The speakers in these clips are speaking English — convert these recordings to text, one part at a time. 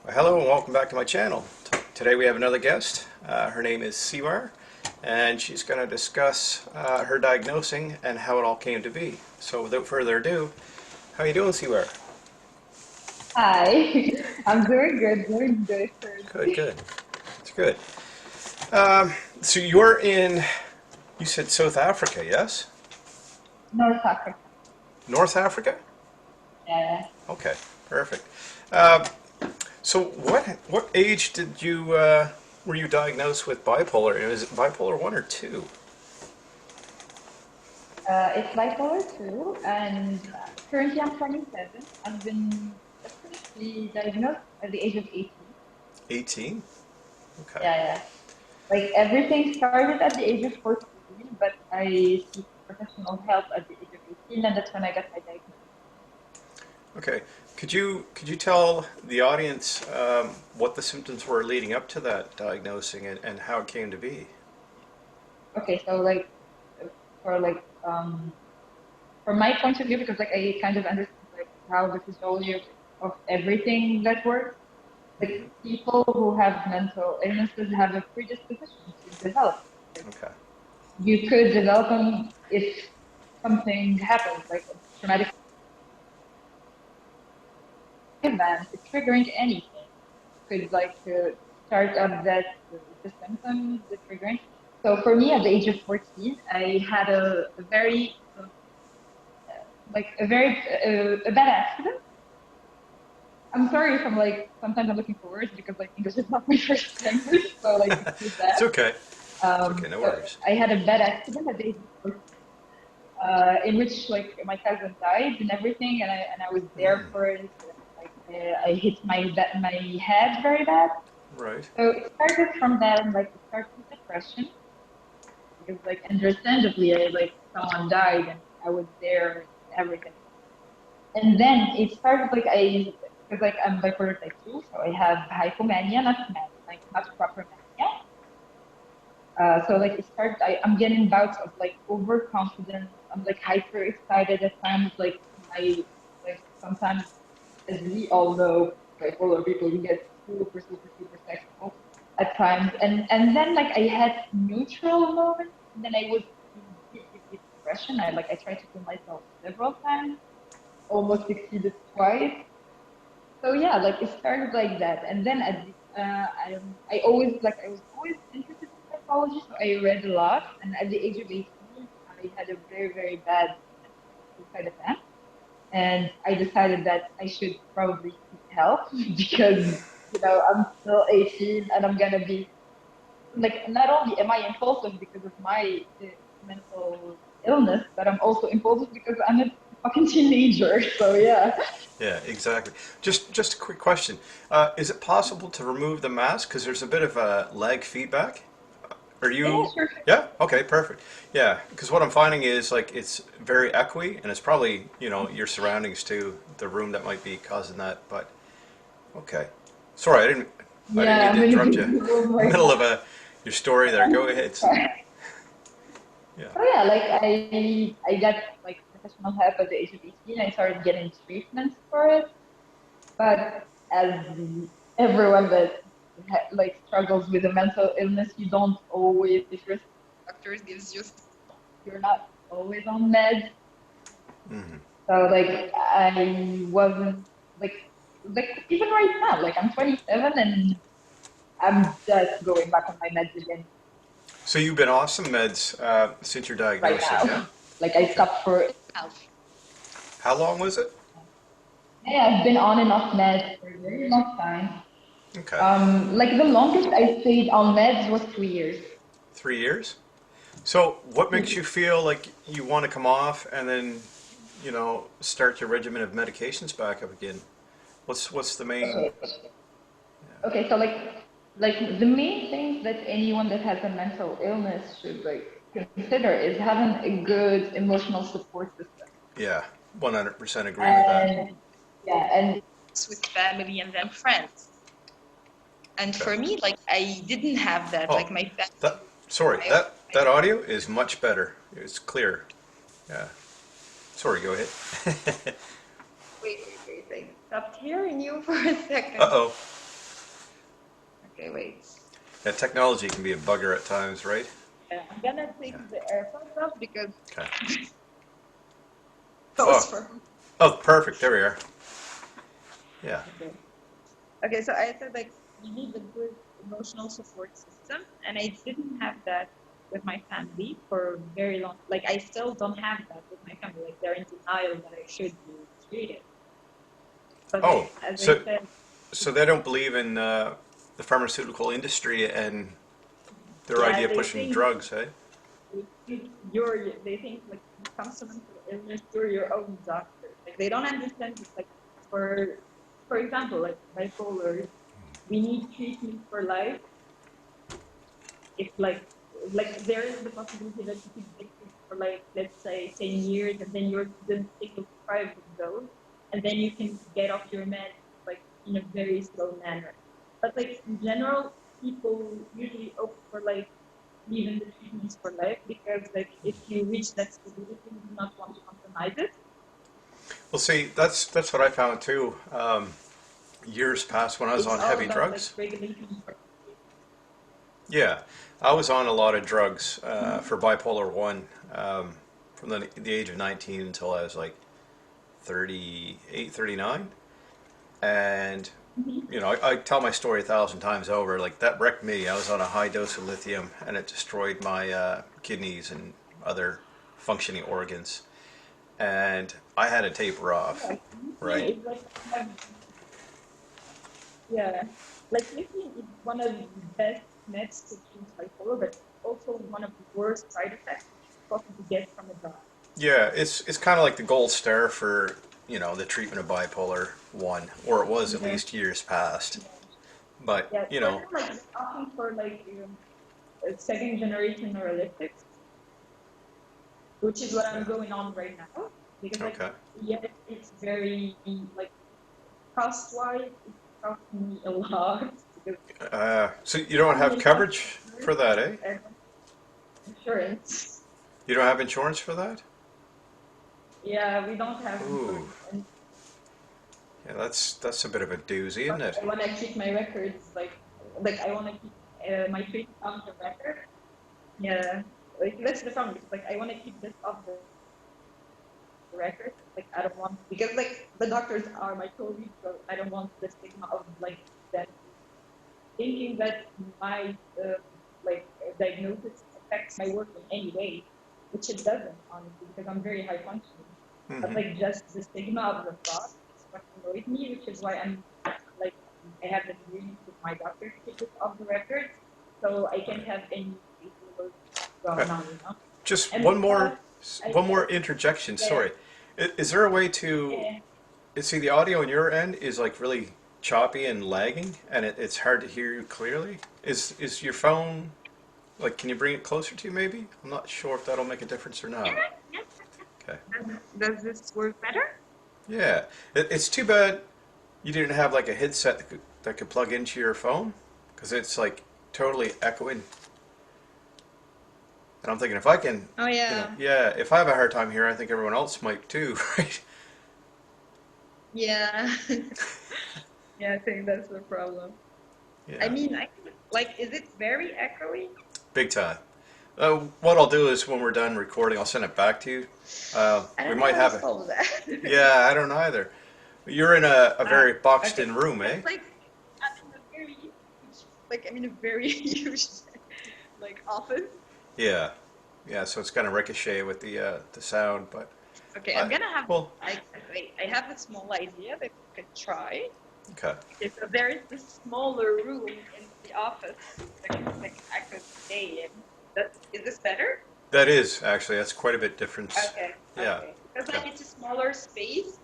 Hello and welcome back to my channel. Today we have another guest. Her name is Siwar, and she's going to discuss her diagnosing and how it all came to be. So without further ado, how are you doing, Siwar? Hi, I'm doing good, Good, Thursday. good. That's good. So you're in, you said South Africa, yes? North Africa. North Africa? Yeah. Okay, perfect. Uh, so what age did you were you diagnosed with bipolar? Is it bipolar 1 or 2? It's bipolar 2, and currently I'm 27. I've been officially diagnosed at the age of 18. 18? Okay. Yeah. Like everything started at the age of 14, but I seek professional help at the age of 18, and that's when I got my diagnosis. Okay. Could you tell the audience what the symptoms were leading up to that diagnosing and how it came to be? Okay, so like for like from my point of view, because like I kind of understand like how the physiology of everything that works. Like people who have mental illnesses have a predisposition to develop. Like Okay. you could develop them if something happens, like a traumatic event, it's triggering anything. Could like start up that the symptoms, the triggering. So for me, at the age of 14, I had a very like a very a bad accident. I'm sorry if I'm like sometimes I'm looking for words because like English is not my first language, so like excuse It's that. okay. It's okay. No So worries. I had a bad accident at the age of 14, in which like my cousin died and everything, and I was there for it. Like I hit my head very bad. Right. So it started from that, and like it started with depression because like understandably, like someone died and I was there and everything. And then it started like because like I'm bipolar type 2, so I have hypomania, not mania, like not proper mania. So like it started, I'm getting bouts of like overconfidence. I'm like hyper excited at times. Like sometimes, as we all know, bipolar people, you get super sexual at times. And then like I had neutral moments. And then I was in deep depression. I tried to kill myself several times, almost succeeded twice. So yeah, like it started like that, and then I was always interested in psychology, so I read a lot. And at the age of 18, I had a very bad suicide attempt, and I decided that I should probably seek help because I'm still 18 and I'm gonna be like not only am I impulsive because of my mental illness, but I'm also impulsive because I'm a fucking teenager. So yeah. Yeah, exactly. Just a quick question. Is it possible to remove the mask? Because there's a bit of a lag feedback. Are Yeah, you? sure. Yeah. Okay. Perfect. Yeah. Because what I'm finding is like it's very echoey, and it's probably your surroundings too, the room that might be causing that. But okay. Sorry, I didn't Yeah, mean I'm to in a interrupt you. busy room right Middle of now. a your story there. Go ahead. Yeah. So yeah, like I got like professional help at the age of 18. I started getting treatments for it, but as everyone that like struggles with a mental illness, you don't always your doctors gives you you're not always on meds. So like I wasn't like like even right now, like I'm 27 and I'm just going back on my meds again So you've been off some meds since your right diagnosis, yeah? now. Like I Okay. stopped for How long was it? yeah, I've been on and off meds for a very long time. Okay. Like the longest I stayed on meds was 3 years. 3 years. So what makes Mm. you feel like you want to come off and then, start your regimen of medications back up again? What's the main? Okay. Okay, so like the main thing that anyone that has a mental illness should like consider is having a good emotional support system. Yeah, 100% agree with that. And yeah, and with family and then friends. And Okay. for me, like I didn't have that. Oh, Like my that family, sorry, my that audio is much better. It's clear. Yeah. Sorry, go ahead. wait. I stopped hearing you for a Uh second. oh. Okay, wait. That technology can be a bugger at times, right? I'm gonna take Yeah. the AirPods off because Okay. those Oh, for. oh, perfect. There we are. Yeah. Okay. Okay, so I said like you need a good emotional support system, and I didn't have that with my family for very long. Like I still don't have that with my family. Like they're in denial that I should be treated. But Oh, like as I so said, so they don't believe in the pharmaceutical industry and their yeah, idea of pushing drugs, eh? they think like when it comes to mental illness, you're your own doctor. Like they don't understand that like for for example, like bipolar, we need treatment for life. If like there is the possibility that you could get treatment for like let's say 10 years and then you're then still deprived of those and then you can get off your meds like in a very slow manner. But like in general, people usually opt for like leaving the treatments for life because like if you reach that stability, you do not want to compromise it. Well, see, that's what I found too. Years past when I was It's on all heavy about like drugs. regulating. Yeah, I was on a lot of drugs for bipolar one from the age of 19 until I was like 38, 39. And Mm-hmm. you know, I tell my story 1,000 times over. Like that wrecked me. I was on a high dose of lithium, and it destroyed my kidneys and other functioning organs. And I had to taper off, Yeah, lithium right? is like yeah, like lithium is one of the best meds to treat bipolar, but also one of the worst side effects you could possibly get from a drug. Yeah, it's kind of like the gold star for the treatment of bipolar one, or it was at Yeah, least years past. But yeah. For them, like they're opting for like second generation neuroleptics, which is what I'm yeah, going on right now. Because like okay. yes, it's very like cost wise, it's costing me a lot because So you don't have family has coverage for that, eh? insurance. You don't have insurance for that? Yeah, we don't have Ooh, insurance, and yeah, that's a bit of a doozy, isn't it? I want to keep my records like I want to keep my treatment off the record. Yeah, like that's the problem. Because, like I want to keep this off the record. Like I don't want because like the doctors are my colleagues, so I don't want the stigma of like them thinking that my diagnosis affects my work in any way, which it doesn't honestly because I'm very high functioning. But Hmm. like just the stigma of the thought is what annoys me, which is why I'm like I have an agreement with my doctor to keep this off the record, so I can't Right. have any paperwork going on, you know. Just And because I one more interjection. yeah, Sorry, is there a way to yeah, see the audio on your end is like really choppy and lagging, and it's hard to hear you clearly? Is your phone like? Can you bring it closer to you? Maybe I'm not sure if that'll make a difference or not. yeah. Okay. Does this work better? Yeah, it's too bad you didn't have like a headset that could plug into your phone because it's like totally echoing. And I'm thinking if I can, Oh yeah, yeah, if I have a hard time here, I think everyone else might too, right? yeah, yeah. I think that's the problem. I Yeah, mean, I think, like, is it very echoey? big time. What I'll do is when we're done recording, I'll send it back to you. I We don't know might how to have it. solve that. Yeah, I don't either. You're in a Ah, very boxed okay. in room, eh? It's like I'm in a very huge, like I'm in a very huge, like office. Yeah, yeah. So it's kind of ricochet with the sound, but Okay, I'm I gonna have. well, I have a small idea that we could try. okay. Okay, so there is this smaller room in the office that like I could stay in. That is this better? That is actually that's quite a bit difference. Okay, Yeah, okay. Because okay. like it's a smaller space.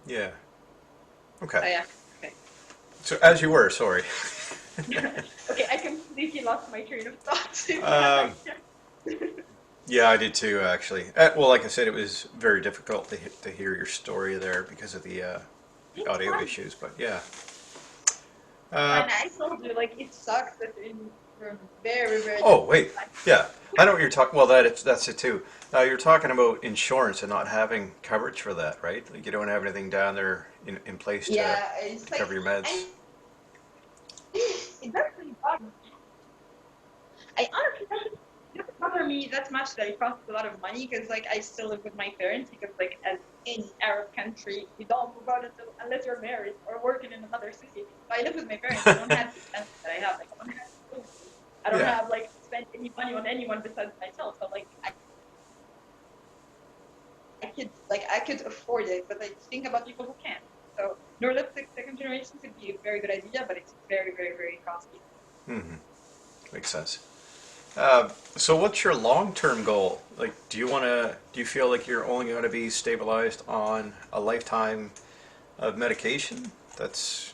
Yeah, okay. Oh yeah. Okay. So as you were, sorry. Okay, I completely lost my train of thought. Um, yeah, I did too, actually. Well, like I said, it was very difficult to hear your story there because of the It's audio fine. issues. But yeah. And Uh, I told you, like, it sucks that you're very, very oh, wait. like, Yeah, I know what you're talking. Well, that's it too. You're talking about insurance and not having coverage for that, right? Like you don't have anything down there in place yeah, to it's cover like your meds. I I honestly doesn't bother me that much that it costs a lot of money because like I still live with my parents because like as any Arab country you don't move out unless you're married or working in another city. So I live with my parents. I don't have the expenses that I have. Like I don't have food. I don't Yeah. have like to spend any money on anyone besides myself. So like I could afford it, but I think about people who can't. So neuroliptic second generation could be a very good idea, but it's very, very, very costly. Hmm. Makes sense. So what's your long-term goal? Like, do you feel like you're only going to be stabilized on a lifetime of medication that's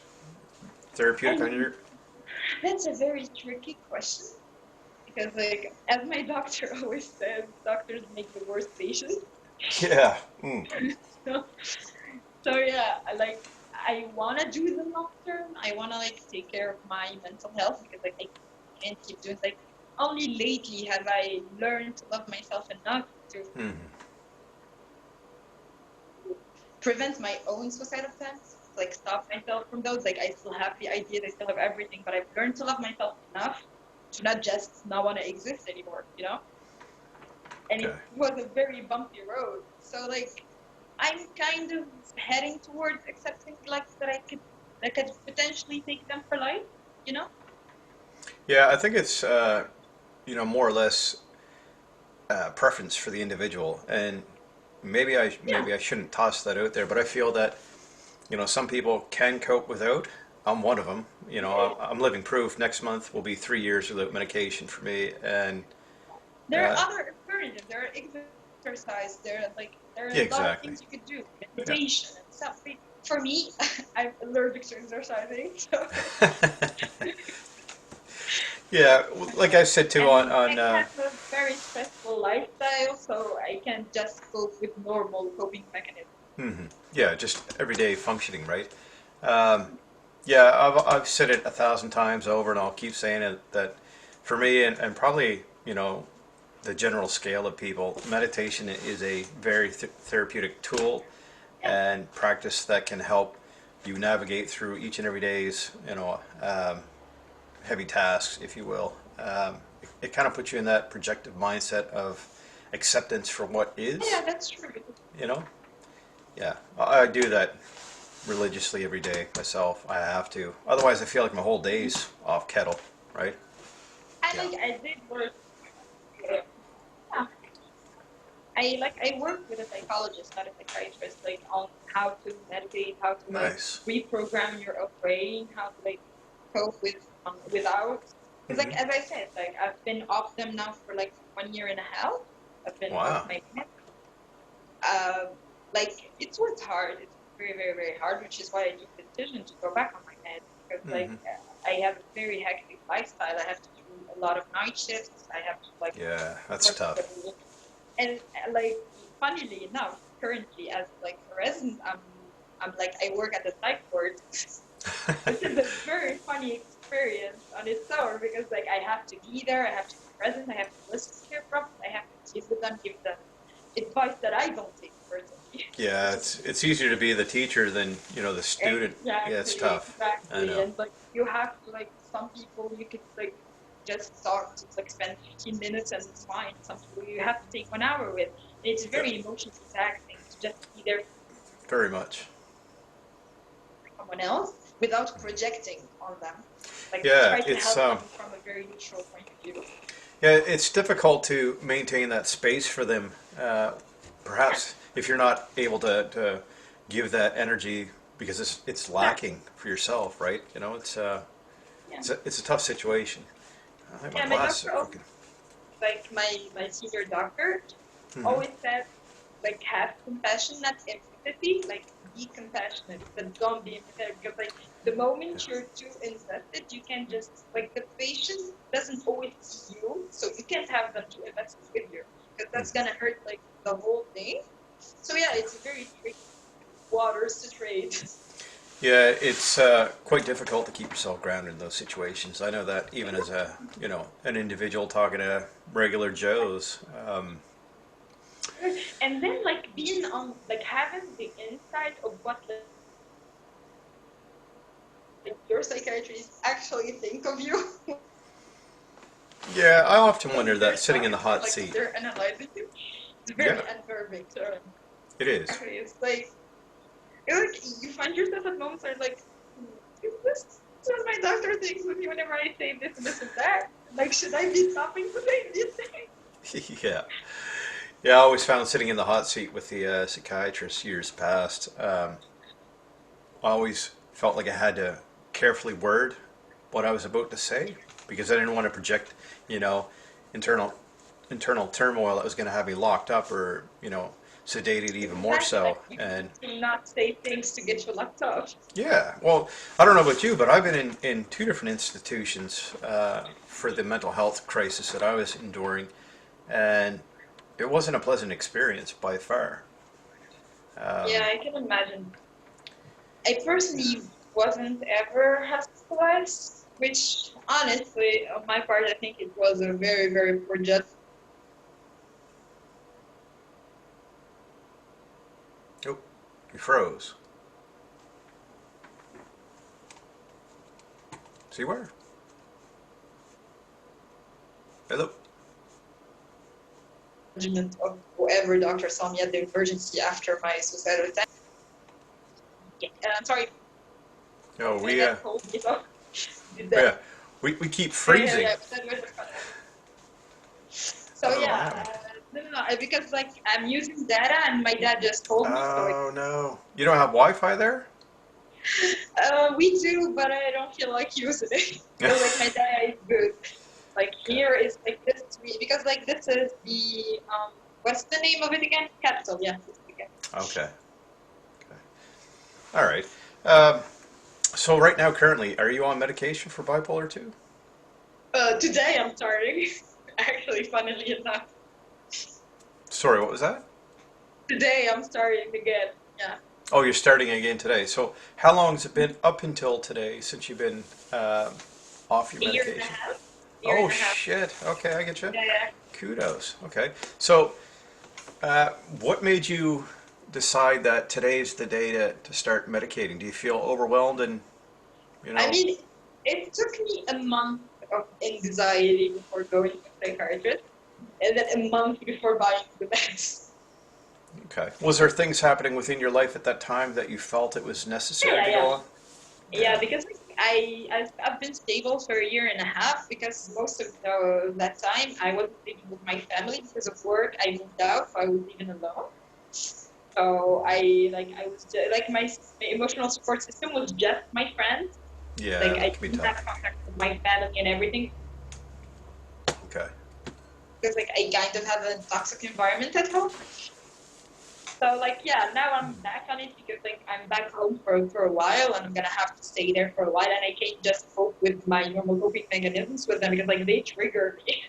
therapeutic on And your? that's a very tricky question because, like, as my doctor always says, doctors make the worst patients. Yeah. Mm. So, so yeah, like I wanna do the long term. I wanna like take care of my mental health because like I can't keep doing like only lately have I learned to love myself enough to Hmm. prevent my own suicidal attempts, like stop myself from those. Like I still have the ideas, I still have everything, but I've learned to love myself enough to not just not want to exist anymore, you know? And Okay. it was a very bumpy road. So like I'm kind of heading towards accepting like that I could potentially take them for life, you know? Yeah, I think it's more or less preference for the individual, and Yeah. maybe I shouldn't toss that out there, but I feel that some people can cope without. I'm one of them. I'm living proof. Next month will be 3 years without medication for me, and There are uh, other alternatives. There are exercise. There are yeah, a lot of exactly. things you could do, Yeah. meditation and stuff. For me, I'm allergic to exercising, so Yeah, like I said too and I on have a very stressful lifestyle, so I can't just cope with normal coping mechanisms. mhm. Yeah, just everyday functioning, right? Um, yeah, I've said it 1,000 times over, and I'll keep saying it that for me, and probably the general scale of people, meditation is a very therapeutic tool Yeah, and practice that can help you navigate through each and every day's heavy tasks, if you will. It kind of puts you in that projective mindset of acceptance for what yeah, is. that's true. You know, yeah, I do that religiously every day myself. I have to. Otherwise, I feel like my whole day's off kettle, right? Yeah. I did work. Yeah, I worked with a psychologist, not a psychiatrist, like on how to meditate, how to like Nice. reprogram your own brain, how to like cope with without. Because Hmm. like as I said, like I've been off them now for like 1 year and a half. I've been off Wow. my meds. Like it was hard. It was very, very, very hard, which is why I took the decision to go back on my meds because like Hmm. I have a very hectic lifestyle. I have to do a lot of night shifts. I have to like Yeah, that's work tough. and like funnily enough, currently as like a resident, I'm like I work at the psych ward, which is a very funny experience on its own because like I have to be there, I have to be present, I have to listen to their problems, I have to give them advice that I don't take personally, Yeah, which is it's easier to be the teacher than the student. Yeah, it's tough. I exactly, know. and like you have to like some people you could like just talk to like spend 15 minutes and it's fine. Some people you have to take 1 hour with. It's Yep, very emotionally taxing to just be there very much. for someone else without projecting on them. Like Yeah, try to it's help them from a very neutral point of view. yeah, it's difficult to maintain that space for them. Yeah, Perhaps if you're not able to give that energy because it's exactly. lacking for yourself, right? Yeah. It's a tough situation. I think my Yeah, my glasses are doctor also crooked. like my senior doctor Hmm. always said like have compassion, not empathy. Like be compassionate, but don't be empathetic. Because like the moment you're too invested, you can just like the patient doesn't always see you, so you can't have them too invested with you because that's gonna hurt like the whole thing. So yeah, it's a very tricky waters to trade. Yeah, it's quite difficult to keep yourself grounded in those situations. I know that even as a an individual talking to regular Joes. And then like being on like having the insight of what like your your psychiatrist actually think of you. Yeah, I often wonder They're that sitting in the talking to you, hot like seat. they're analyzing you. It's very Yeah, unnerving. So it is. actually, it's like you find yourself at moments where like, is this what my doctor thinks of me whenever I say this and this and that? Like, should I be stopping to say these things? Yeah. Yeah, I always found sitting in the hot seat with the psychiatrist years past, I always felt like I had to carefully word what I was about to say because I didn't want to project, you know, internal internal turmoil that was going to have me locked up or, sedated even more Exactly. so. Like, you And need to not say things to get you locked up. yeah, well, I don't know about you, but I've been in two different institutions for the mental health crisis that I was enduring, and it wasn't a pleasant experience by far. Yeah, Um, I can imagine. I personally wasn't ever hospitalized, which honestly, on my part, I think it was a very, very poor judgment. oh, you froze. Siwar? Hello? Of whoever doctor saw me at the emergency after my suicidal attempt. Yeah, I'm sorry, Oh, my dad told me so. Did that. yeah, we keep Yeah, yeah, freezing. yeah. That was fun. I So don't know what yeah, happened. no, because like I'm using data and my dad just told me, so Oh no. You don't have Wi-Fi there? we do, but I don't feel like using it. Because like my data is good. Like Okay. here is like this because like this is the what's the name of it again? Capital, yeah, this is the capital. Okay. Okay. All right. Um, so right now, currently, are you on medication for bipolar 2? Today I'm starting. Actually, funnily enough, Sorry, what was that? today I'm starting again. Yeah, Oh, you're starting again today. So how long has it been up until today since you've been off your a year and a medication? half. Year Oh and a half. shit. Okay, I get you. Yeah, yeah. Kudos. Okay. So uh, what made you decide that today's the day to start medicating? Do you feel overwhelmed and you I know? mean, it took me a month of anxiety before going to a psychiatrist, and then a month before buying the meds. Okay. Was there things happening within your life at that time that you felt it was necessary Yeah, to go yeah. on? Yeah, Yeah. because like, I've been stable for a year and a half because most of that time I wasn't living with my family because of work. I moved out, so I was living alone. So I was like my emotional support system was just my friends. Yeah, Like that I can be didn't have tough. contact with my family and everything Okay. because like I kind of have a toxic environment at home. So like yeah, now I'm back on it because like I'm back home for a while and I'm gonna have to stay there for a while and I can't just cope with my normal coping mechanisms with them because like they trigger me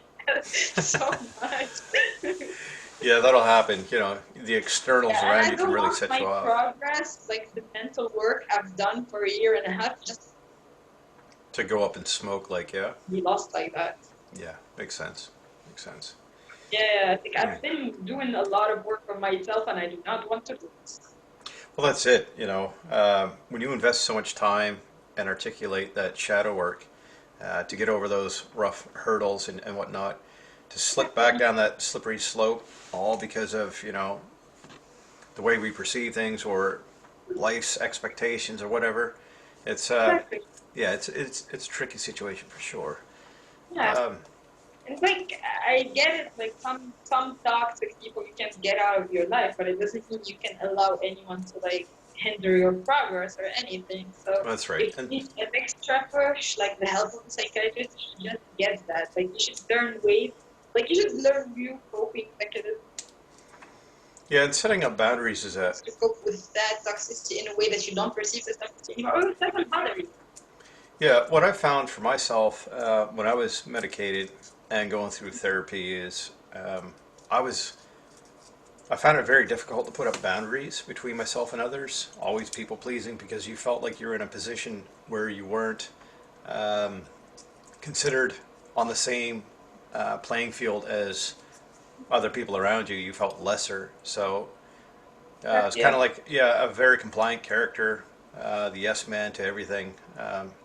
so much. Yeah, that'll happen. The externals Yeah, and around I you can don't really want set my you off. progress, like the mental work I've done for a year and a half, just To go up in smoke, like, yeah. be lost like that. Yeah, makes sense. Makes sense. Yeah, I think Hmm. I've been doing a lot of work on myself and I do not want to do this. Well, that's it. When you invest so much time and articulate that shadow work to get over those rough hurdles and whatnot, to slip back Exactly. down that slippery slope, all because of, the way we perceive things or life's expectations or whatever. It's Exactly. yeah, it's a tricky situation for sure. Yeah. Um, It's like I get it, like some toxic people you can't get out of your life, but it doesn't mean you can allow anyone to like hinder your progress or anything. So that's right. if And you need an extra push, like the help of a psychiatrist, you should just get that. Like you should learn ways, like you should learn new coping mechanisms yeah, and setting up boundaries is a to cope with that toxicity in a way that you don't perceive as toxicity anymore. Oh, it doesn't bother you. yeah. What I found for myself when I was medicated and going through therapy is I was I found it very difficult to put up boundaries between myself and others. Always people pleasing because you felt like you're in a position where you weren't um, considered on the same playing field as other people around you. You felt lesser. So it's kind Yeah. of like, yeah, a very compliant character. the yes man to everything,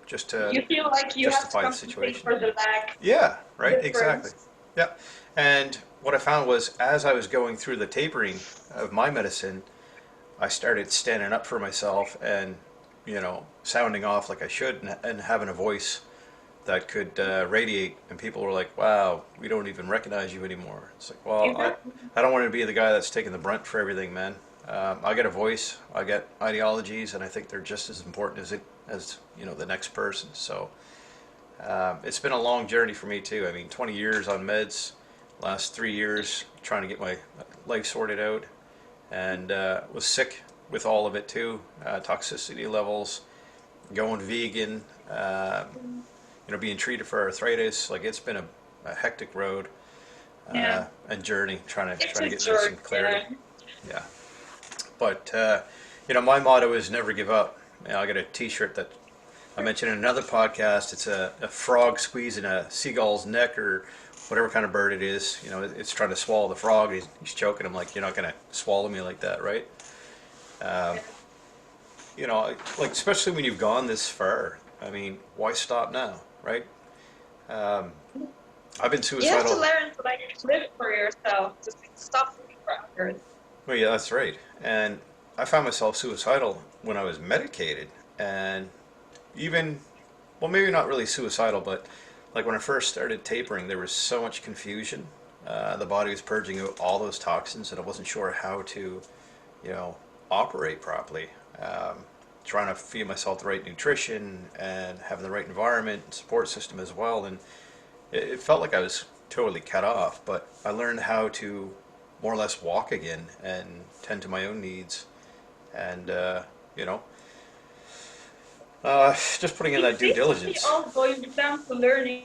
just to You feel like you have to justify the compensate situation. for the lack Yeah, right, exactly. difference. Yeah. And what I found was as I was going through the tapering of my medicine, I started standing up for myself and, sounding off like I should and having a voice that could radiate. And people were like, wow, we don't even recognize you anymore. It's like, well, Exactly. I don't want to be the guy that's taking the brunt for everything, man. I got a voice, I got ideologies, and I think they're just as important as the next person. So it's been a long journey for me too. I mean, 20 years on meds, last 3 years trying to get my life sorted out, and was sick with all of it too. Toxicity levels, going vegan, being treated for arthritis. Like it's been a hectic road Yeah. and journey trying It's to a get jerk, some clarity. yeah. Yeah, but my motto is never give up. I got a T-shirt that I mentioned in another podcast. It's a frog squeezing a seagull's neck or whatever kind of bird it is. It's trying to swallow the frog. He's choking him like, you're not going to swallow me like that, right? Um, like especially when you've gone this far. I mean, why stop now, right? Um, I've been You have to suicidal. learn to like live for yourself, to stop looking for others. Well, yeah, that's right. And I found myself suicidal when I was medicated, and even, well, maybe not really suicidal, but like when I first started tapering, there was so much confusion. The body was purging out all those toxins, and I wasn't sure how to, operate properly. Trying to feed myself the right nutrition and having the right environment and support system as well, and it felt like I was totally cut off. But I learned how to more or less walk again and tend to my own needs, and you know, just putting in It's that due basically diligence. all going down to learning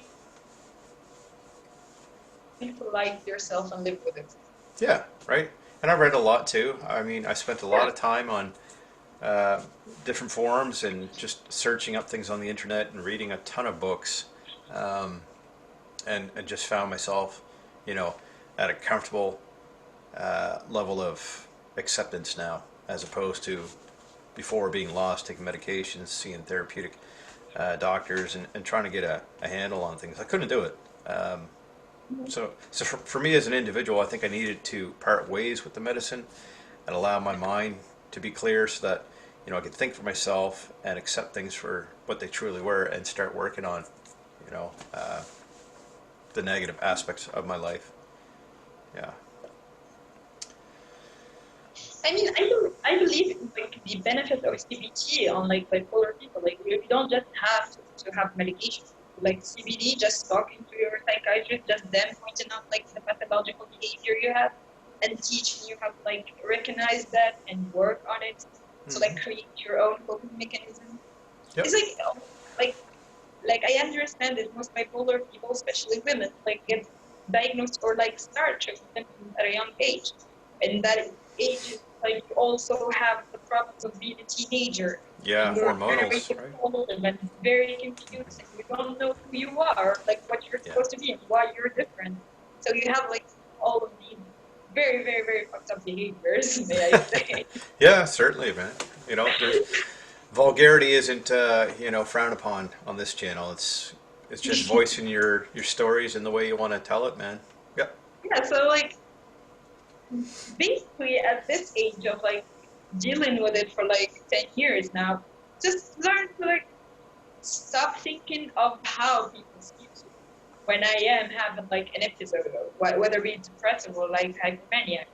to like yourself and live with it. Yeah, right. And I read a lot too. I mean, I spent a lot Yeah. of time on uh, different forums and just searching up things on the internet and reading a ton of books, um, and just found myself, you know, at a comfortable level of acceptance now, as opposed to before being lost, taking medications, seeing therapeutic doctors, and trying to get a handle on things. I couldn't do it. So for me as an individual, I think I needed to part ways with the medicine and allow my mind to be clear so that I could think for myself and accept things for what they truly were and start working on you know uh, the negative aspects of my life. Yeah. I mean, I believe in like the benefit of CBT on like bipolar people. Like you don't just have to have medication. Like CBD, just talking to your psychiatrist, just them pointing out like the pathological behavior you have and teaching you how to like recognize that and work on it. So Hmm. like create your own coping mechanism. Yep. It's like like I understand that most bipolar people, especially women, like get diagnosed or like start treatment at a young age, and that age is like you also have the problems of being a teenager, Yeah, and you're very hormonals, right? impulsive and very confused, and you don't know who you are, like what you're Yeah. supposed to be and why you're different. So you have like all of these very, very, very fucked up behaviors, may I say? Yeah, certainly, man. There's vulgarity isn't frowned upon on this channel. It's just voicing your stories and the way you want to tell it, man. Yep. Yeah, so like basically at this age of like dealing with it for like 10 years now, just learn to like stop thinking of how people see you. When I am having like an episode of whether it be depressive or like hypomaniac,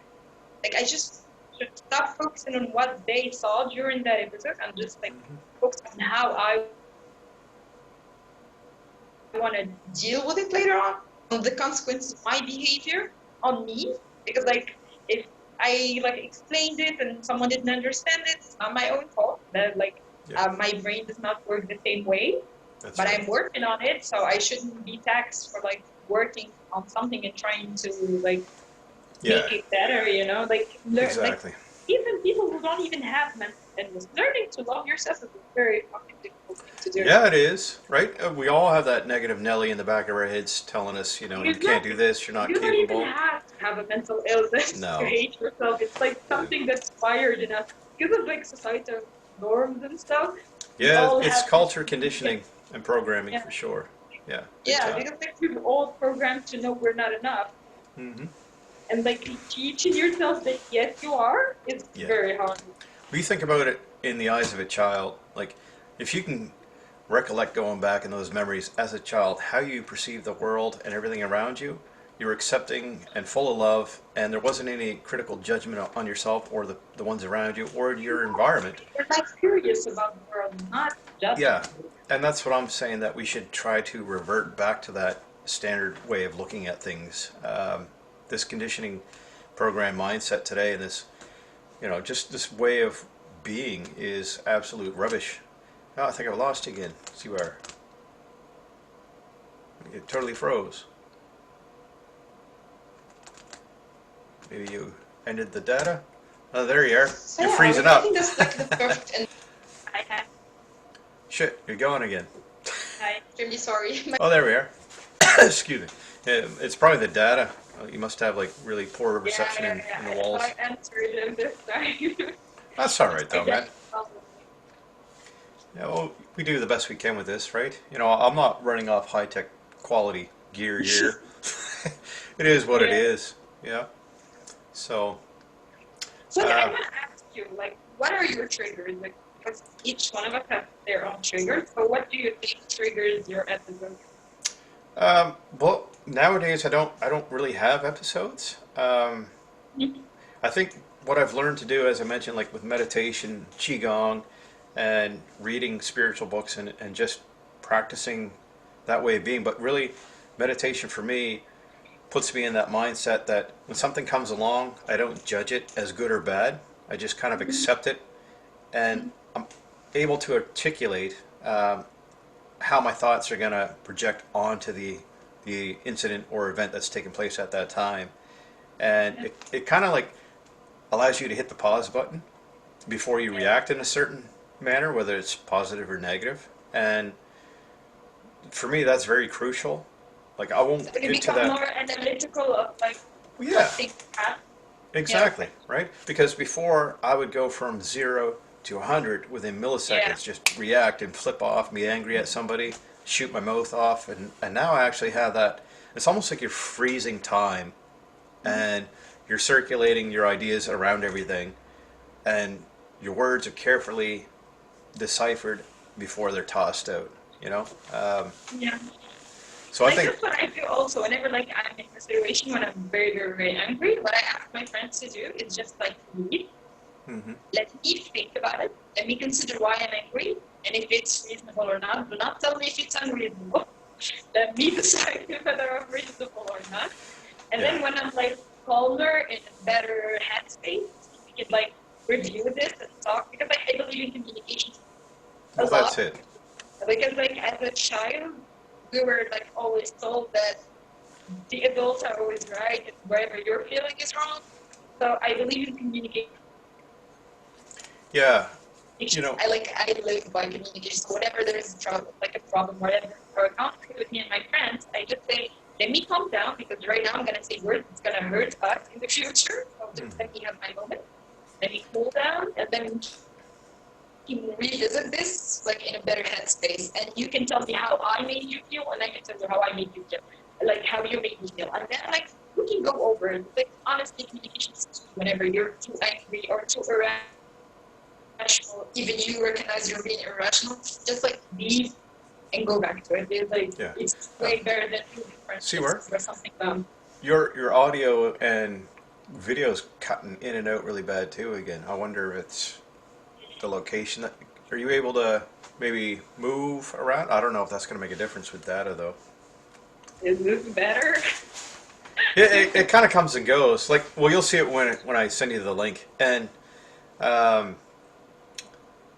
like I just should stop focusing on what they saw during that episode and just like focus on how I want to deal with it later on the consequences of my behavior on me. Because like if I like explained it and someone didn't understand it, it's not my own fault. That like Yeah. my brain does not work the same way, That's but right. I'm working on it, so I shouldn't be taxed for like working on something and trying to like Yeah. make it better. You know, like learn like Exactly. even people who don't even have mental illness, learning to love yourself is a very fucking difficult thing to do. Yeah, it is, right? We all have that negative Nelly in the back of our heads telling us, you You can't do don't, this, you're not you don't even capable. have to have a mental illness No. to hate yourself. It's like something that's wired in us because of like societal norms and stuff. We Yeah, all it's have culture conditioning and programming yeah, for sure. Yeah, big yeah, time. because like we're all programmed to know we're not enough, Hmm. and like teaching yourself that yes you are is Yeah. very hard. We think about it in the eyes of a child. Like, if you can recollect going back in those memories as a child, how you perceive the world and everything around you, you were accepting and full of love, and there wasn't any critical judgment on yourself or the ones around you or your environment. We're like curious about the world, not judging. Yeah, and that's what I'm saying, that we should try to revert back to that standard way of looking at things. This conditioning program mindset today, and this, just this way of being is absolute rubbish. Oh, I think I lost you again. Siwar. It totally froze. Maybe you ended the data. Oh, there you are. So You're yeah, freezing I up. think that's like the perfect and I have Shit, you're going again. I'm extremely sorry. Oh, there we are. Excuse me. Yeah, it's probably the data. You must have like really poor reception in the I walls. thought I answered them this time. That's all right though, man. Probably. Yeah, well, we do the best we can with this, right? I'm not running off high tech quality gear here. It is what it Yeah. is. Yeah. So, So I uh, want to ask you, like, what are your triggers? Like, because each one of us has their own triggers. So what do you think triggers your episode? well, nowadays I don't really have episodes. I think what I've learned to do, as I mentioned, like with meditation, qigong, and reading spiritual books, and just practicing that way of being. But really, meditation for me puts me in that mindset that when something comes along, I don't judge it as good or bad. I just kind of accept it, and I'm able to articulate how my thoughts are going to project onto the incident or event that's taking place at that time. And it kind of like allows you to hit the pause button before you react in a certain manner, whether it's positive or negative. And for me, that's very crucial. Like, I won't So you get to become that. more analytical of like Well, what yeah, things happen. exactly, right? Because before I would go from 0 to 100 within Yeah. milliseconds, just react and flip off, be angry at somebody, shoot my mouth off, and now I actually have that. It's almost like you're freezing time, and you're circulating your ideas around everything, and your words are carefully deciphered before they're tossed out. You know, Yeah. so I Like think, that's what I do also. Whenever like I'm in a situation when I'm very, very, very angry, what I ask my friends to do is just like breathe. hmm Let me think about it. Let me consider why I'm angry and if it's reasonable or not. Do not tell me if it's unreasonable. Let me decide whether I'm reasonable or not. And yeah, then when I'm like calmer in a better headspace, we can like review this and talk because like I believe in communication a well, that's lot. it. Because like as a child, we were like always told that the adults are always right and whatever you're feeling is wrong. So I believe in communication. Yeah, you know, I live by communication. So whenever there's a trouble, like a problem, whatever, or a conflict with me and my friends, I just say, let me calm down because right now I'm gonna say words that's gonna hurt us in the future. So just let me have my moment. Let me cool down, and then you can revisit this like in a better headspace. And you can tell me how I made you feel, and I can tell you how I made you feel, like how you made me feel, and then like we can go over it. Like honestly, communication is key. Whenever you're too angry or too irrational, even you recognize you're being irrational, just like leave and go back to it. It's like yeah. it's way better than two different Siwar, or something. your audio and video's cutting in and out really bad too. Again, I wonder if it's the location. Are you able to maybe move around? I don't know if that's going to make a difference with data though. Is this better? It kind of comes and goes. Like, well, you'll see it when I send you the link. And um,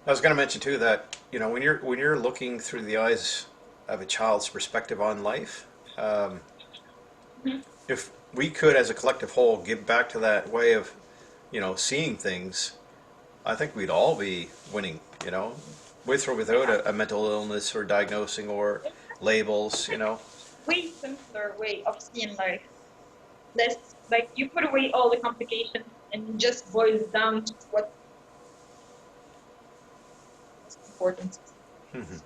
I was going to mention too that when you're looking through the eyes of a child's perspective on life, if we could, as a collective whole, give back to that way of seeing things, I think we'd all be winning. With or without a mental illness or diagnosing or labels. Way simpler way of seeing life. Less like you put away all the complications and it just boils down to what support and system.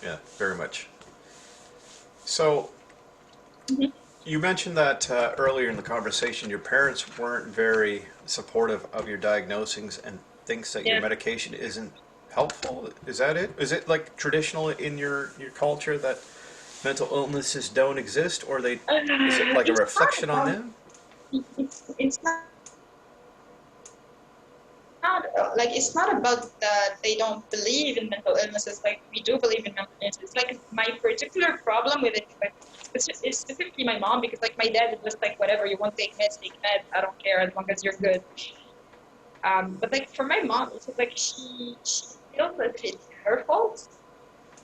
Yeah, very much. So Mhm. you mentioned that earlier in the conversation, your parents weren't very supportive of your diagnosings and thinks that your Yeah. medication isn't helpful. Is that it? Is it like traditional in your culture that mental illnesses don't exist, or they? Is it like a It's not reflection on about them? it's not like it's not about that they don't believe in mental illnesses. Like we do believe in mental illnesses. Like my particular problem with it, like is specifically my mom, because like my dad is just like whatever you want, take meds, take meds. I don't care as long as you're good. But like for my mom, it's like she feels that it's her fault,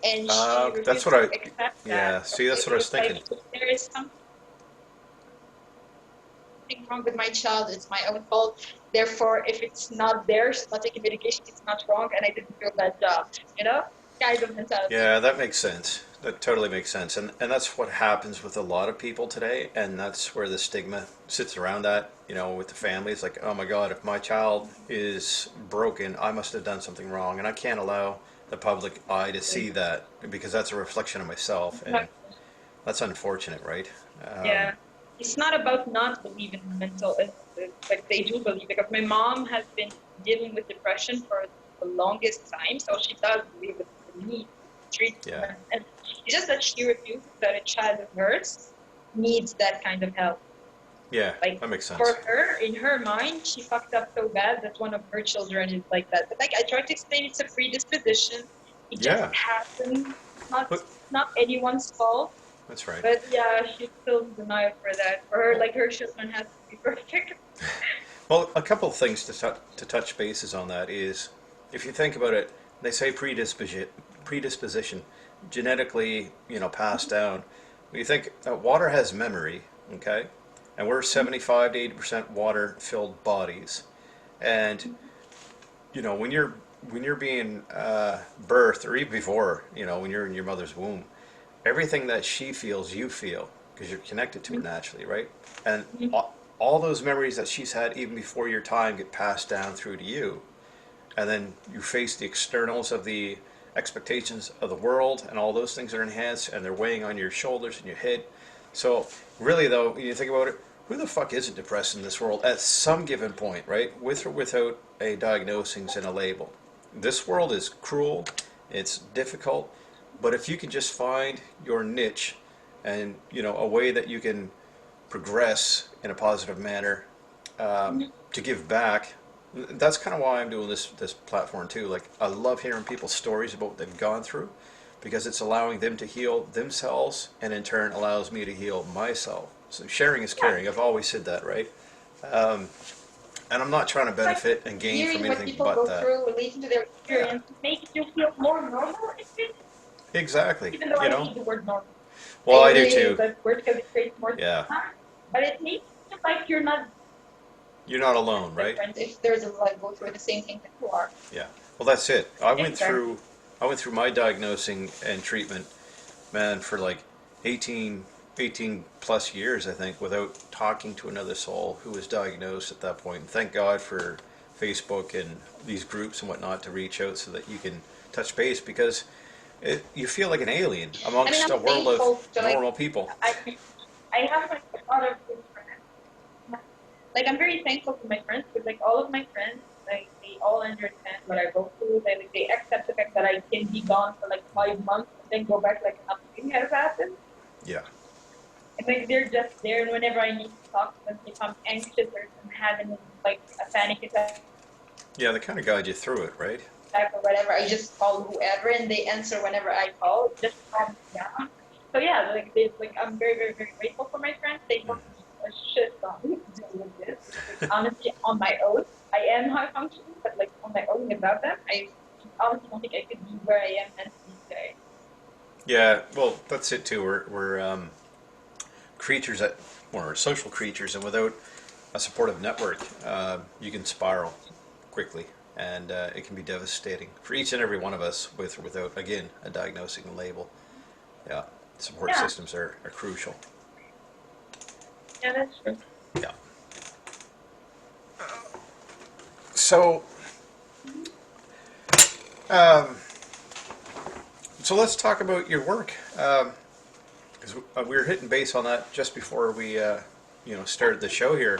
and she That's refuses what to I. accept that. Yeah. See, that's what I was It's like thinking. if there is something wrong with my child, it's my own fault. Therefore, if it's not there, she's not taking medication, it's not wrong, and I didn't do a bad job. You know, kind of mentality. Yeah, that makes sense. That totally makes sense. And that's what happens with a lot of people today. And that's where the stigma sits around that, with the families. Like, oh my God, if my child is broken, I must have done something wrong. And I can't allow the public eye to see that because that's a reflection of myself. And that's unfortunate, right? Um, Yeah, it's not about not believing in mental illnesses. Like they do believe, because my mom has been dealing with depression for the longest time, so she does believe that the need yeah. treatment. And it's just that she refuses that a child of hers needs that kind of help. Yeah, Like that makes sense. for her, in her mind, she fucked up so bad that one of her children is like that. But like I tried to explain, it's a predisposition. It just Yeah. happens. Not But not anyone's fault. that's right. But yeah, she's still in denial for that. For her, like her children has to be perfect. Well, a couple of things to touch bases on that is, if you think about it, they say predisposition, genetically, passed down. When you think water has memory, okay, and we're 75 to 80% water-filled bodies, and when you're being birthed, or even before, when you're in your mother's womb, everything that she feels, you feel, because you're connected to her naturally, right? And all those memories that she's had even before your time get passed down through to you. And then you face the externals of the expectations of the world, and all those things are enhanced, and they're weighing on your shoulders and your head. So, really, though, when you think about it, who the fuck isn't depressed in this world at some given point, right? With or without a diagnosis and a label. This world is cruel, it's difficult, but if you can just find your niche and, a way that you can progress in a positive manner, to give back. That's kind of why I'm doing this platform too. Like, I love hearing people's stories about what they've gone through, because it's allowing them to heal themselves, and in turn allows me to heal myself. So sharing is caring. I've always said that, right? Um, and I'm not trying to Like benefit and gain from hearing what anything people but go that. through, relating to their Yeah, experience, makes you feel more normal. exactly. Even though I hate the word normal, Well, I I do really hate too. that word because it creates more Yeah, stigma. But it makes you feel like you're not you're not alone, right? different if there's a like go through the same thing that you are. Yeah. Well, that's it. I went Exactly. through I went through my diagnosing and treatment, man, for like 18, 18 plus years, I think, without talking to another soul who was diagnosed at that point. And thank God for Facebook and these groups and whatnot to reach out so that you can touch base, because you feel like an alien I mean, amongst I'm a world of thankful to like normal people. I I have like a lot of good friends. Like I'm very thankful to my friends, because like all of my friends, like they all understand what I go through. They like, they accept the fact that I can be gone for like 5 months and then go back like nothing has happened. Yeah. And like they're just there, and whenever I need to talk to them, if I'm anxious or if I'm having like a panic attack Yeah, they kind of guide you through it, right? or whatever, I just call whoever and they answer whenever I call, just to calm me down. So yeah, like they like I'm very, very, very grateful for my friends. They don't need a shit on me to deal with this. Like, honestly, on my own, I am high functioning, but like on my own without them, I honestly don't think I could be where I am mentally today. Yeah, well, that's it too. We're creatures that, or social creatures, and without a supportive network, you can spiral quickly, and it can be devastating for each and every one of us, with or without, again, a diagnosing label. Yeah, support Yeah, systems are crucial. yeah, that's true. Yeah. So Um, so let's talk about your work, because we were hitting base on that just before we, started the show here.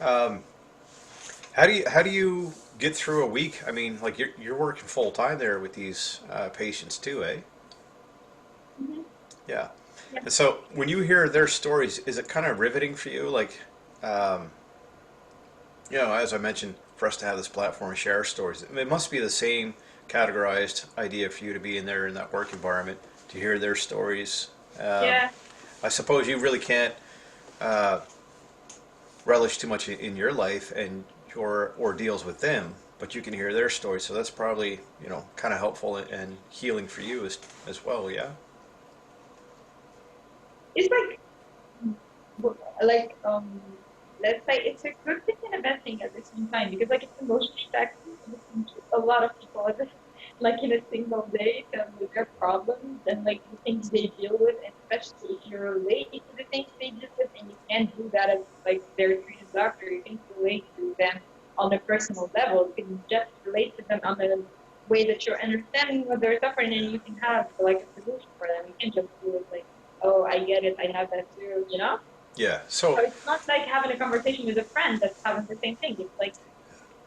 Um, how do you get through a week? I mean, like you're working full time there with these patients too, eh? Mhm. Yeah. Yeah. And so when you hear their stories, is it kind of riveting for you? Like, um, as I mentioned, for us to have this platform and share our stories, it must be the same categorized idea for you to be in there in that work environment to hear their stories. Um, Yeah. I suppose you really can't uh, relish too much in your life and your ordeals with them, but you can hear their stories. So that's probably kind of helpful and healing for you as well. Yeah. It's like let's say it's a good thing and a bad thing at the same time because like it's emotionally taxing to listen to a lot of people like in a single day tell me their problems and like the things they deal with, and especially if you relate to the things they deal with and you can't do that as like their treated doctor, you can relate to them on a personal level. You can just relate to them on a way that you're understanding what they're suffering and you can have like a solution for them. You can just do it like, oh, I get it, I have that too, you know? Yeah. So So it's not like having a conversation with a friend that's having the same thing. It's like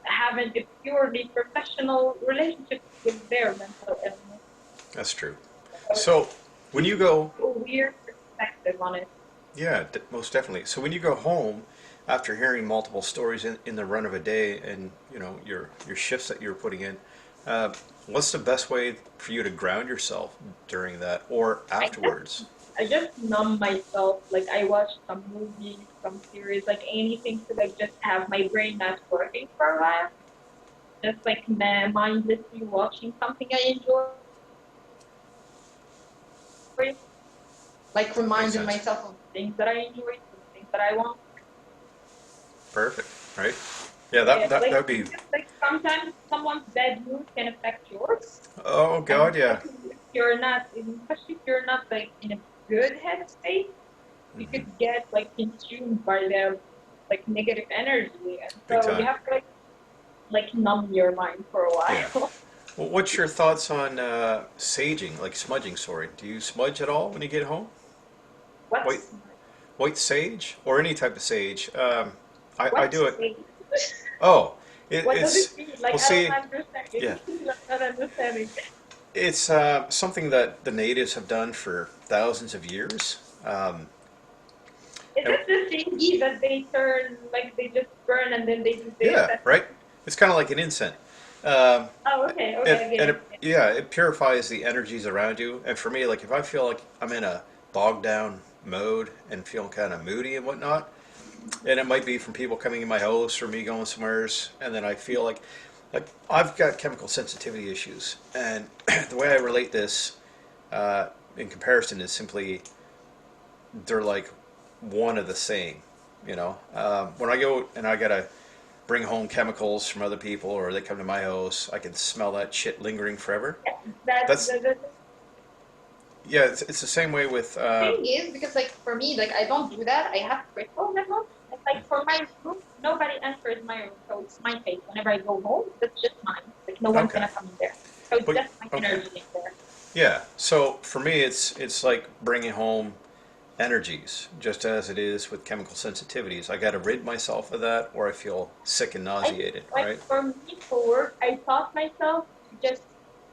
having a purely professional relationship with their mental illness. that's true. So So when it you gives go, you a weird perspective on it. yeah, most definitely. So when you go home after hearing multiple stories in the run of a day, and your shifts that you're putting in, uh, what's the best way for you to ground yourself during that or I just afterwards? I just numb myself. Like I watch some movies, some series, like anything to like just have my brain not working for a while. Just like mindlessly watching something I enjoy, like Makes reminding sense. myself of the things that I enjoy, the things that I want. Perfect. Right? Yeah. Yeah, That like would be. because like sometimes someone's bad mood can affect yours, Oh and God. Yeah. especially if you're not like in a good headspace, you Hmm. could get like consumed by their like negative energy, and Big so you time. have to like numb your mind for a Yeah. while. Well, what's your thoughts on saging, like smudging? Sorry, do you smudge at all when you get home? White What's white sage or any type of sage. I what's do it. safe? Oh, What does it it's mean? Like well. I don't See, understand. yeah, I'm not understanding. it's something that the natives have done for thousands of years. Is And it the thingy that they turn like they just burn and then they do this? yeah, right. It's kind of like an incense. Um, Oh, okay, and okay, I get and it. it, yeah, it purifies the energies around you. And for me, like if I feel like I'm in a bogged down mode and feeling kind of moody and whatnot, and it might be from people coming in my house or me going somewheres, and then I feel like I've got chemical sensitivity issues, and the way I relate this uh, in comparison is simply they're like one of the same. When I go and I gotta bring home chemicals from other people, or they come to my house, I can smell that shit lingering forever. That That's the yeah, it's the same way with thing is because like for me, like I don't do that. I have crystals at home. And like for my room, nobody enters my room, so it's my space. Whenever I go home, that's just mine. Like no one's okay, gonna come in there. So it's but just my okay, energy in there. yeah. So for me, it's like bringing home energies, just as it is with chemical sensitivities. I got to rid myself of that, or I feel sick and I think nauseated. like Right? for me for work, I taught myself to just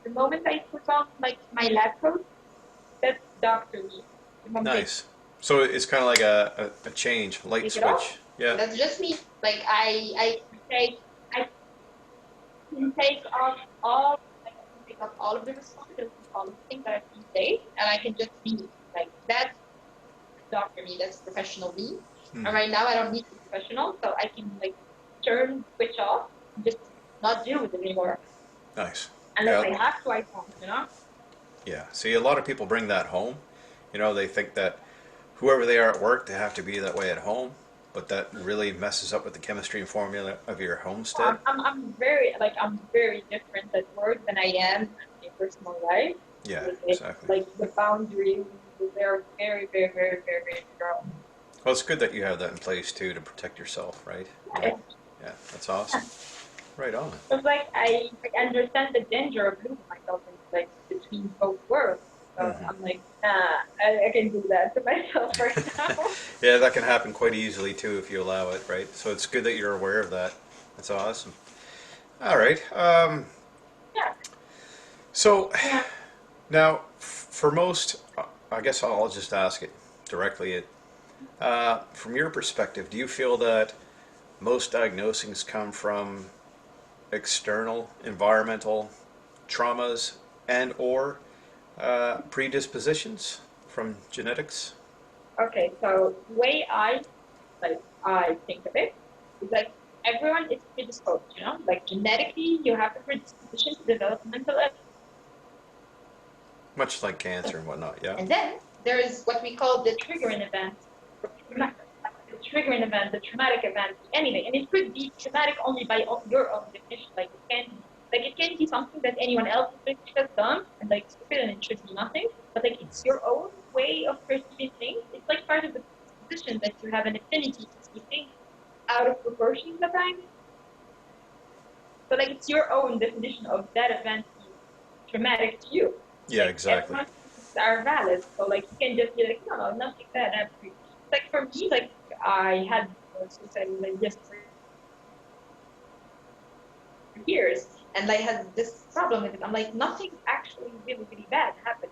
the moment I put on like my lab coat, that's doctor me. The moment I Nice. So it's kind of like a change, light take it off, switch. Yeah. that's just me. Like I can take off all like I can take off all of the responsibilities, all of the things that I can say, and I can just be me. Like that's doctor me, that's professional me. And Hmm. right now I don't need to be professional, so I can like switch off, and just not deal with it anymore. Nice. Unless Yeah. I have to, I don't. Yeah. See, a lot of people bring that home. They think that whoever they are at work, they have to be that way at home, but that really messes up with the chemistry and formula of your homestead. I'm very different at work than I am in my personal life. Yeah, It's exactly. like the boundaries, they're very, very, very, very, very strong. Well, it's good that you have that in place too to protect yourself, right? Yeah, Yeah, that's awesome. Right on. So like I like understand the danger of losing myself in like between both worlds. So Hmm. I'm like, nah, I can do that to myself right now. Yeah, that can happen quite easily too if you allow it, right? So it's good that you're aware of that. That's awesome. All right. Yeah, So yeah. now, for most, I guess I'll just ask it directly. From your perspective, do you feel that most diagnosings come from external environmental traumas and or predispositions from genetics? Okay, so the way I think of it is like everyone is predisposed, you know, like genetically you have the predisposition to develop mental illness. Much like cancer and whatnot, yeah? And then there is what we call the triggering event, the triggering event, the traumatic event, anything. And it could be traumatic only by your own definition. It can be something that anyone else has done and like stupid and it should be nothing. But like it's your own way of perceiving things. It's like part of the position that you have an affinity to see things out of proportion sometimes. So like it's your own definition of that event being traumatic to you. Yeah, Like exactly. everyone's feelings are valid. So like you can just be like, no, no, nothing bad happened. Like for me, like I had suicide like just for years, and I had this problem with it. I'm like, nothing actually really, really bad happened.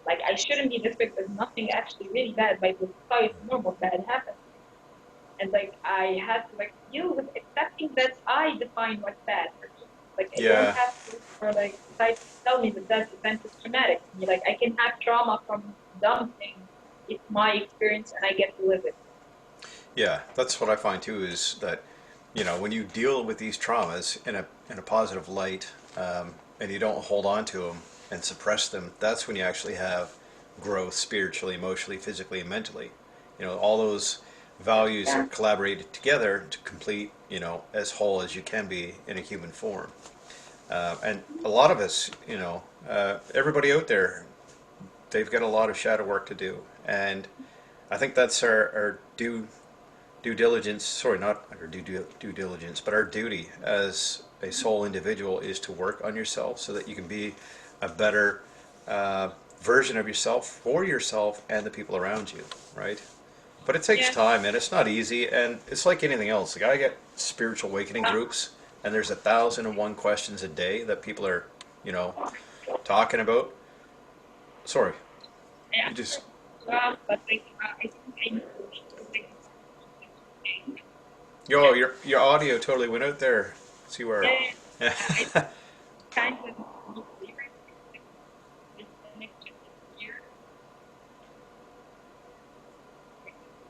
Like I shouldn't be this way because nothing actually really bad by the society normal bad happened. And like I had to like deal with accepting that I define what's bad for me. Like I don't Yeah, have to for like society to tell me that that event is traumatic to me. Like I can have trauma from dumb things. It's my experience and I get to live it. yeah. That's what I find too is that, when you deal with these traumas in a positive light, and you don't hold on to them and suppress them, that's when you actually have growth spiritually, emotionally, physically, and mentally. All those values are Yeah. collaborated together to complete, as whole as you can be in a human form. And a lot of us, everybody out there, they've got a lot of shadow work to do. And I think that's our due diligence, sorry, not our due diligence, but our duty as a sole individual is to work on yourself so that you can be a better version of yourself for yourself and the people around you, right? But it takes Yeah. time and it's not easy, and it's like anything else. Like I get spiritual awakening groups, and there's 1,001 questions a day that people are, you know, talking about. Sorry, Yeah. you just But like I think I need to like your audio totally went out there. See where? yeah, I kind of need to like the next year.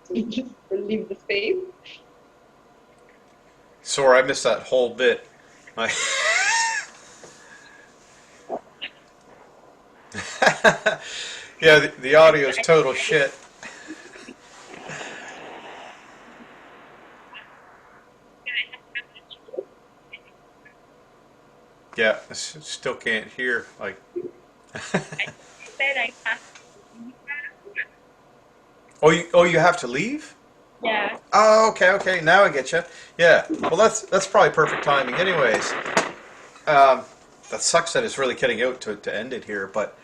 We just leave the space. Sorry, I missed that whole bit. I yeah, the audio is total shit. Yeah, still can't hear. Like, Said I have oh, you have to leave? yeah. Oh, okay. Now I get you. Yeah. Well, that's probably perfect timing, anyways. Um, that sucks that it's really getting out to end it here. But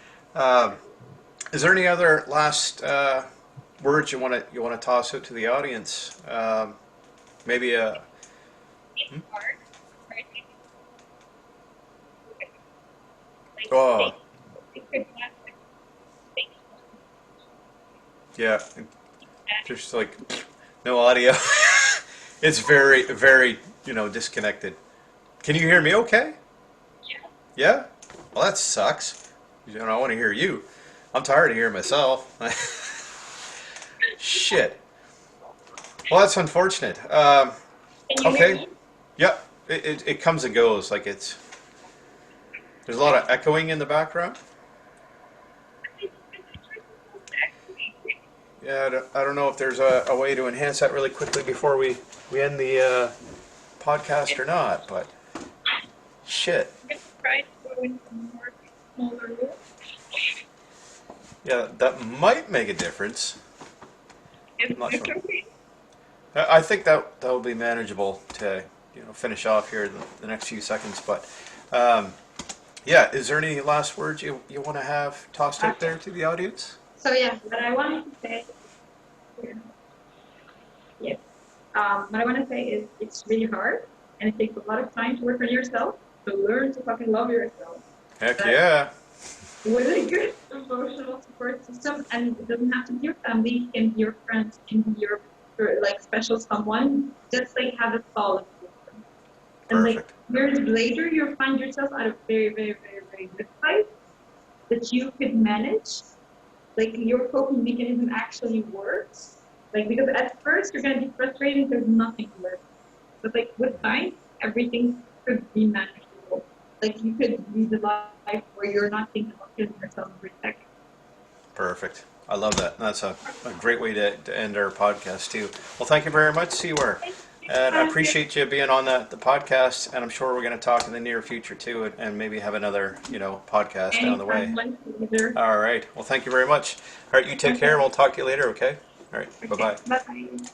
is there any other last words you want to toss out to the audience? Maybe a It's hard, right? Like oh it could last like 6 months. yeah. There's like no audio. It's very disconnected. Can you hear me? Okay. Yeah. Yeah. Well, that sucks. I want to hear you. I'm tired of hearing myself. Shit. Well, that's unfortunate. Can you hear Okay. me? Yep. It comes and goes. Like there's a lot of echoing in the background. Yeah, I don't know if there's a way to enhance that really quickly before we end the podcast or not, but shit. I'm gonna try to go into more smaller room. Yeah, that might make a difference. Is I'm not this sure. okay? I think that will be manageable today. finish off here the next few seconds. But yeah, is there any last words you want to have tossed out there to the audience? So yeah, what I wanted to say, yes, what I want to say is it's really hard and it takes a lot of time to work on yourself. So learn to fucking love yourself. Heck yeah. With a good emotional support system, and it doesn't have to be your family, it can be your friends, it can be your like special someone. Just like have a solid system. And like Perfect. years later, you'll find yourself at a very, very, very, very good place that you could manage. Like your coping mechanism actually works. Like because at first you're gonna be frustrated because nothing works. But like with time, everything could be manageable. Like you could lead a life where you're not thinking about killing yourself every second. Perfect. I love that. That's a great way to end our podcast too. Well, thank you very much, Siwar. And I appreciate you being on the podcast, and I'm sure we're going to talk in the near future too, and maybe have another, podcast down the way. All right. Well, thank you very much. All right, you take care, and we'll talk to you later, okay? All right. Bye-bye. Bye-bye.